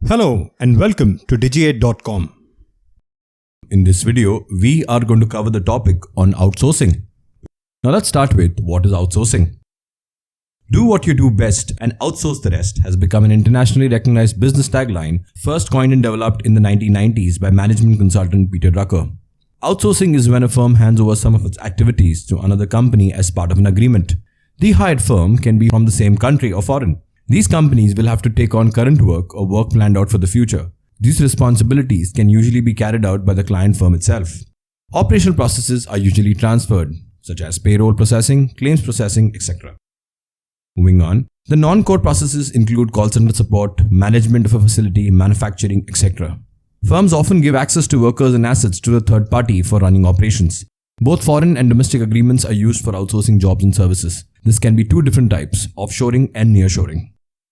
Hello and welcome to Digi8.com. In this video, we are going to cover the topic on outsourcing. Now let's start with what is outsourcing. Do what you do best and outsource the rest has become an internationally recognized business tagline, first coined and developed in the 1990s by management consultant Peter Drucker. Outsourcing is when a firm hands over some of its activities to another company as part of an agreement. The hired firm can be from the same country or foreign. These companies will have to take on current work or work planned out for the future. These responsibilities can usually be carried out by the client firm itself. Operational processes are usually transferred, such as payroll processing, claims processing, etc. Moving on, the non-core processes include call center support, management of a facility, manufacturing, etc. Firms often give access to workers and assets to the third party for running operations. Both foreign and domestic agreements are used for outsourcing jobs and services. This can be two different types, offshoring and nearshoring.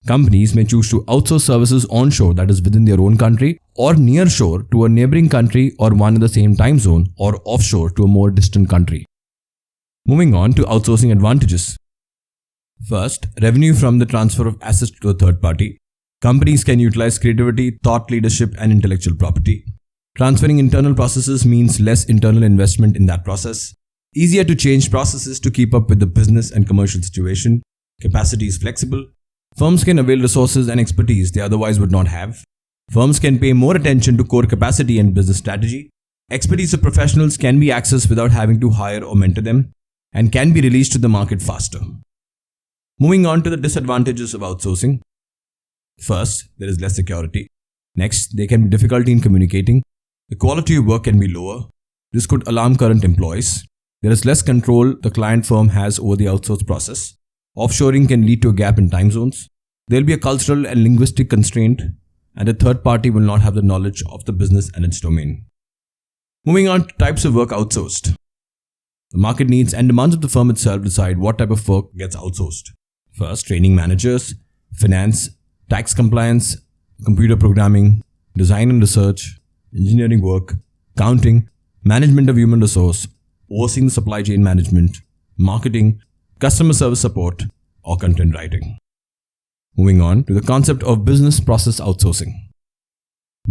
Companies may choose to outsource services onshore, that is within their own country, or nearshore to a neighboring country or one in the same time zone, or offshore to a more distant country. Moving on to outsourcing advantages. First, revenue from the transfer of assets to a third party. Companies can utilize creativity, thought leadership, and intellectual property. Transferring internal processes means less internal investment in that process. Easier to change processes to keep up with the business and commercial situation. Capacity is flexible. Firms can avail resources and expertise they otherwise would not have. Firms can pay more attention to core capacity and business strategy. Expertise of professionals can be accessed without having to hire or mentor them, and can be released to the market faster. Moving on to the disadvantages of outsourcing. First, there is less security. Next, there can be difficulty in communicating. The quality of work can be lower. This could alarm current employees. There is less control the client firm has over the outsourced process. Offshoring can lead to a gap in time zones. There will be a cultural and linguistic constraint, and a third party will not have the knowledge of the business and its domain. Moving on to types of work outsourced. The market needs and demands of the firm itself decide what type of work gets outsourced. First, training managers, finance, tax compliance, computer programming, design and research, engineering work, accounting, management of human resource, overseeing the supply chain management, marketing, customer service support, or content writing. Moving on to the concept of business process outsourcing.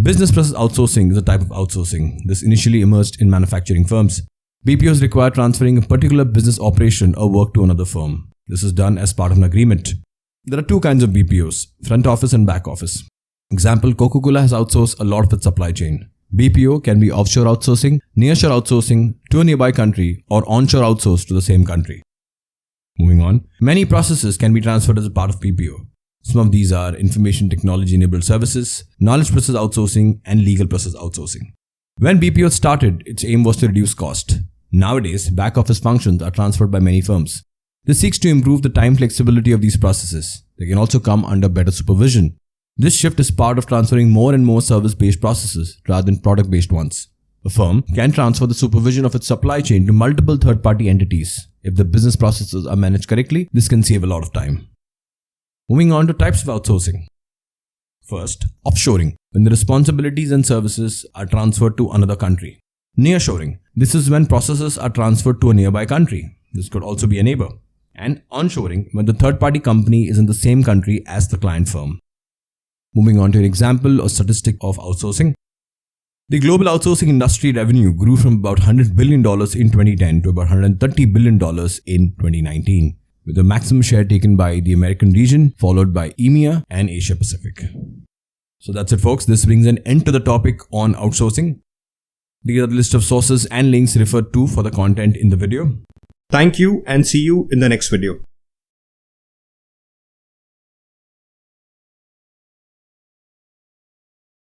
Business process outsourcing is a type of outsourcing. This initially emerged in manufacturing firms. BPOs require transferring a particular business operation or work to another firm. This is done as part of an agreement. There are two kinds of BPOs, front office and back office. Example, Coca-Cola has outsourced a lot of its supply chain. BPO can be offshore outsourcing, nearshore outsourcing to a nearby country, or onshore outsource to the same country. Moving on, many processes can be transferred as a part of BPO. Some of these are information technology enabled services, knowledge process outsourcing, and legal process outsourcing. When BPO started, its aim was to reduce cost. Nowadays, back office functions are transferred by many firms. This seeks to improve the time flexibility of these processes. They can also come under better supervision. This shift is part of transferring more and more service-based processes rather than product-based ones. A firm can transfer the supervision of its supply chain to multiple third-party entities. If the business processes are managed correctly, this can save a lot of time. Moving on to types of outsourcing. First, offshoring, when the responsibilities and services are transferred to another country. Nearshoring, this is when processes are transferred to a nearby country. This could also be a neighbor. And onshoring, when the third-party company is in the same country as the client firm. Moving on to an example or statistic of outsourcing. The global outsourcing industry revenue grew from about $100 billion in 2010 to about $130 billion in 2019, with the maximum share taken by the American region, followed by EMEA and Asia Pacific. So that's it, folks. This brings an end to the topic on outsourcing. These are the list of sources and links referred to for the content in the video. Thank you and see you in the next video.